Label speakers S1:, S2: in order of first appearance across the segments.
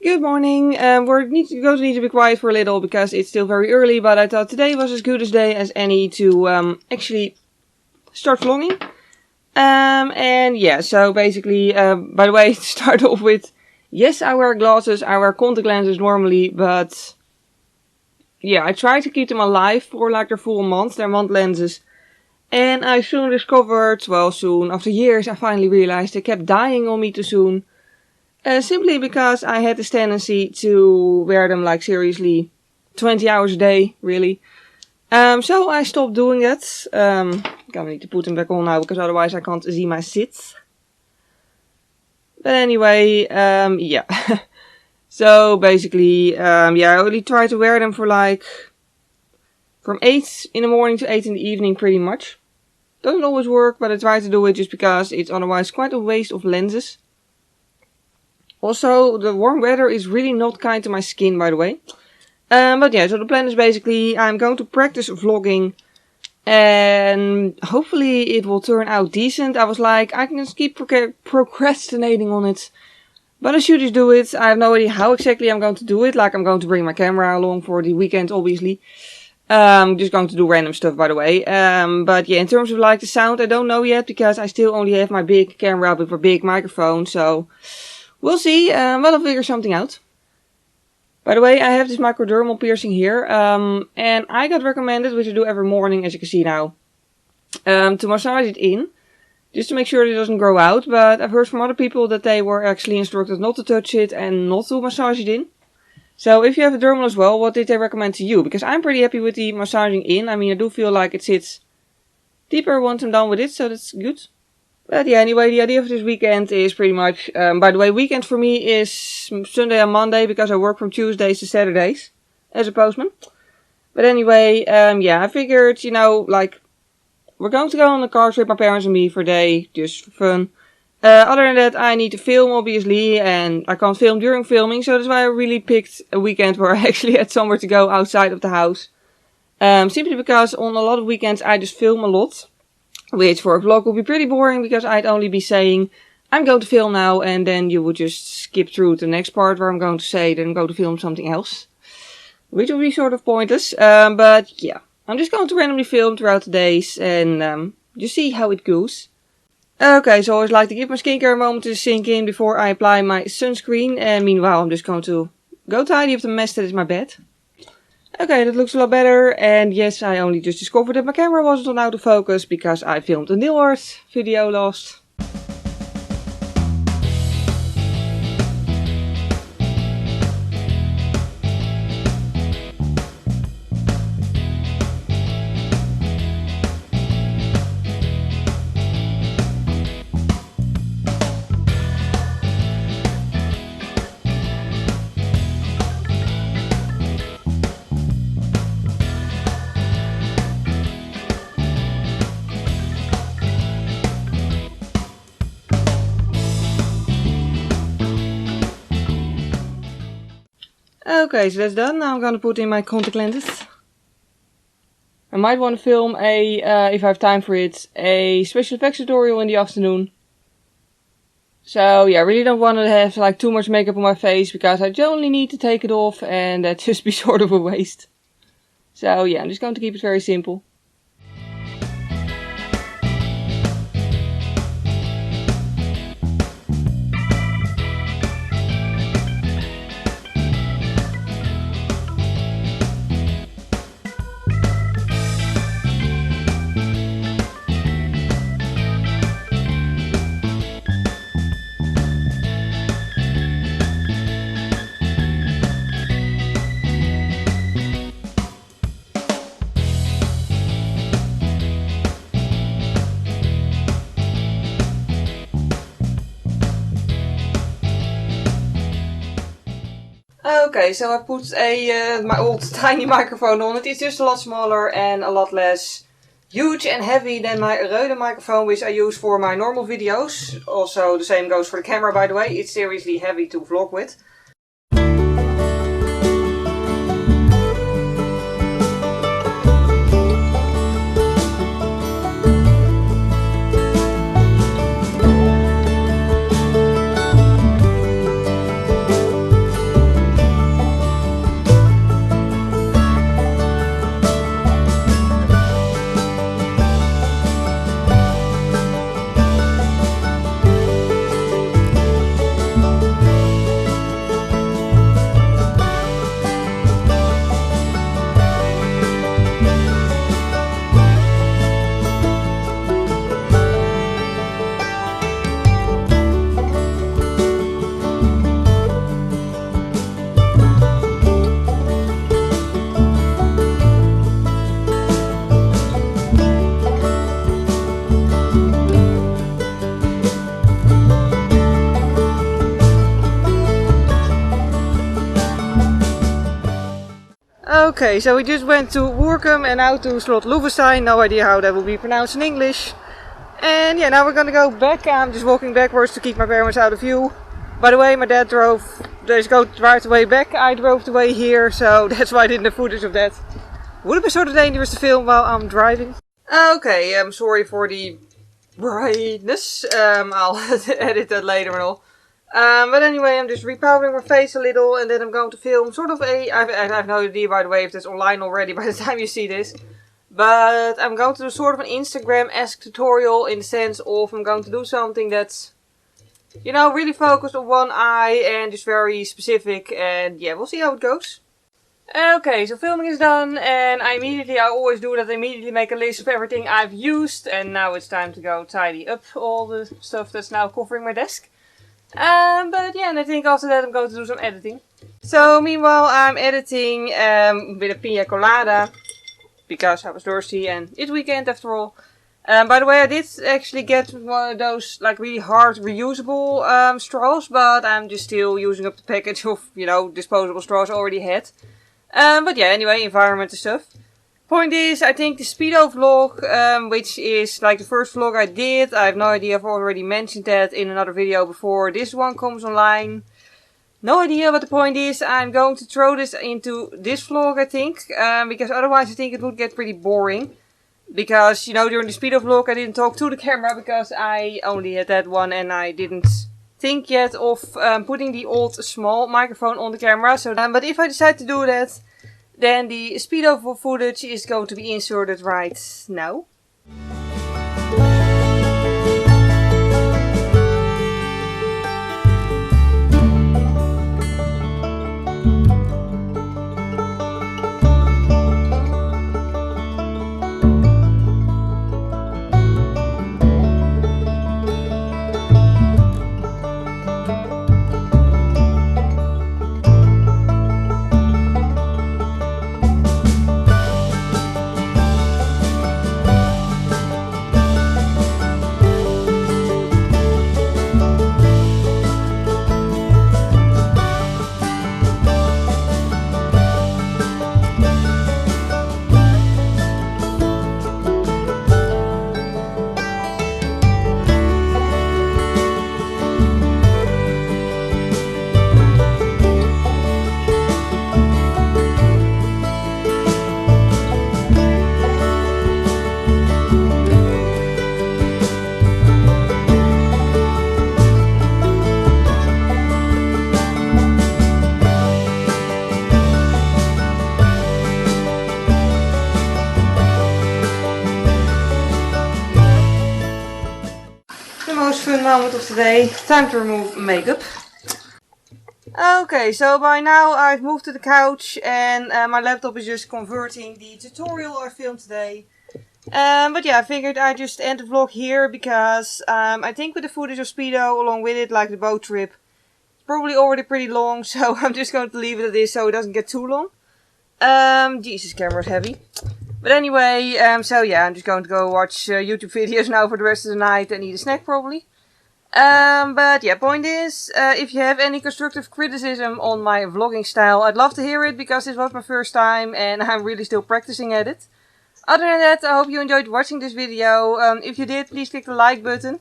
S1: Good morning. We're going to need to be quiet for a little because it's still very early, but I thought today was as good a day as any to actually start vlogging. And yeah, so basically, by the way, to start off with, yes, I wear glasses, I wear contact lenses normally, but yeah, I try to keep them alive for like their full month. They're month lenses. And I soon discovered, well, soon, after years, I finally realized they kept dying on me too soon. Simply because I had this tendency to wear them like seriously 20 hours a day, really. So I stopped doing that. Gonna need to put them back on now because otherwise I can't see my sits. But anyway, yeah. So basically, yeah, I only try to wear them for like from 8 in the morning to 8 in the evening pretty much. Doesn't always work, but I try to do it just because it's otherwise quite a waste of lenses. Also, the warm weather is really not kind to my skin, by the way. But yeah, so the plan is basically I'm going to practice vlogging and hopefully it will turn out decent. I was like, I can just keep procrastinating on it, but I should just do it. I have no idea how exactly I'm going to do it. Like, I'm going to bring my camera along for the weekend, obviously. Just going to do random stuff, by the way. But yeah, in terms of like the sound, I don't know yet because I still only have my big camera with a big microphone, so we'll see, but I'll figure something out. By the way, I have this microdermal piercing here, and I got recommended, which I do every morning, as you can see now, to massage it in, just to make sure it doesn't grow out, but I've heard from other people that they were actually instructed not to touch it and not to massage it in. So if you have a dermal as well, what did they recommend to you? Because I'm pretty happy with the massaging in. I mean, I do feel like it sits deeper once I'm done with it, so that's good. But yeah, anyway, the idea of this weekend is pretty much, by the way, weekend for me is Sunday and Monday because I work from Tuesdays to Saturdays as a postman. But anyway, yeah, I figured, you know, like, we're going to go on a car trip, my parents and me, for a day, just for fun. Other than that, I need to film, obviously, and I can't film during filming, so that's why I really picked a weekend where I actually had somewhere to go outside of the house. Simply because on a lot of weekends I just film a lot. Which for a vlog would be pretty boring because I'd only be saying, I'm going to film now, and then you would just skip through to the next part where I'm going to say, then go to film something else. Which would be sort of pointless, but yeah. I'm just going to randomly film throughout the days and just see how it goes. Okay, so I always like to give my skincare a moment to sink in before I apply my sunscreen. And meanwhile, I'm just going to go tidy up the mess that is my bed. Okay, that looks a lot better, and yes, I only just discovered that my camera wasn't on autofocus because I filmed a nail art video last. Okay, so that's done. Now I'm gonna put in my contact lenses. I might want to film a, if I have time for it, a special effects tutorial in the afternoon. So yeah, I really don't want to have like too much makeup on my face because I only need to take it off and that'd just be sort of a waste. So yeah, I'm just going to keep it very simple. Okay, so I put my old tiny microphone on. It is just a lot smaller and a lot less huge and heavy than my Röde microphone, which I use for my normal videos. Also, the same goes for the camera, by the way. It's seriously heavy to vlog with. Okay, so we just went to Wacom and now to Slot Loevestein. No idea how that will be pronounced in English. And yeah, now we're gonna go back. I'm just walking backwards to keep my parents out of view. By the way, my dad drove the way back. I drove the way here, so that's why I didn't have footage of that. Would have been sort of dangerous to film while I'm driving. Okay, I'm sorry for the brightness. I'll edit that later and all. But anyway, I'm just repowering my face a little and then I'm going to film sort of I have no idea by the way if that's online already by the time you see this. But I'm going to do sort of an Instagram-esque tutorial in the sense of I'm going to do something that's, you know, really focused on one eye and just very specific, and yeah, we'll see how it goes. Okay, so filming is done and I always do that, I immediately make a list of everything I've used, and now it's time to go tidy up all the stuff that's now covering my desk. But yeah, and I think after that I'm going to do some editing. So meanwhile I'm editing with a pina colada, because I was thirsty and it's weekend after all. By the way, I did actually get one of those like really hard reusable straws, but I'm just still using up the package of, you know, disposable straws I already had. But yeah, anyway, environment and stuff. Point is, I think the Spido vlog, which is like the first vlog I did, I have no idea, I've already mentioned that in another video before this one comes online. No idea, but the point is, I'm going to throw this into this vlog, I think, because otherwise I think it would get pretty boring. Because, you know, during the Spido vlog I didn't talk to the camera because I only had that one and I didn't think yet of putting the old small microphone on the camera. So, but if I decide to do that, then the Spido footage is going to be inserted right now. Most fun moment of the day. Time to remove makeup. Okay, so by now I've moved to the couch and my laptop is just converting the tutorial I filmed today. But yeah, I figured I'd just end the vlog here because I think with the footage of Spido along with it, like the boat trip, it's probably already pretty long, so I'm just going to leave it at this so it doesn't get too long. Jesus, camera's heavy. But anyway, so yeah, I'm just going to go watch YouTube videos now for the rest of the night and eat a snack probably. But yeah, point is, if you have any constructive criticism on my vlogging style, I'd love to hear it because this was my first time and I'm really still practicing at it. Other than that, I hope you enjoyed watching this video. If you did, please click the like button.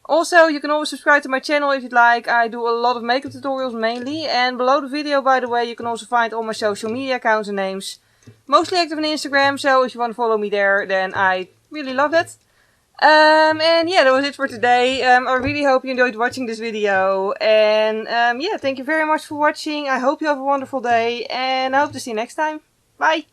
S1: Also, you can always subscribe to my channel if you'd like. I do a lot of makeup tutorials mainly, and below the video, by the way, you can also find all my social media accounts and names. Mostly active on Instagram, so if you want to follow me there, then I really love that. And yeah, that was it for today. I really hope you enjoyed watching this video. And yeah, thank you very much for watching. I hope you have a wonderful day, and I hope to see you next time. Bye!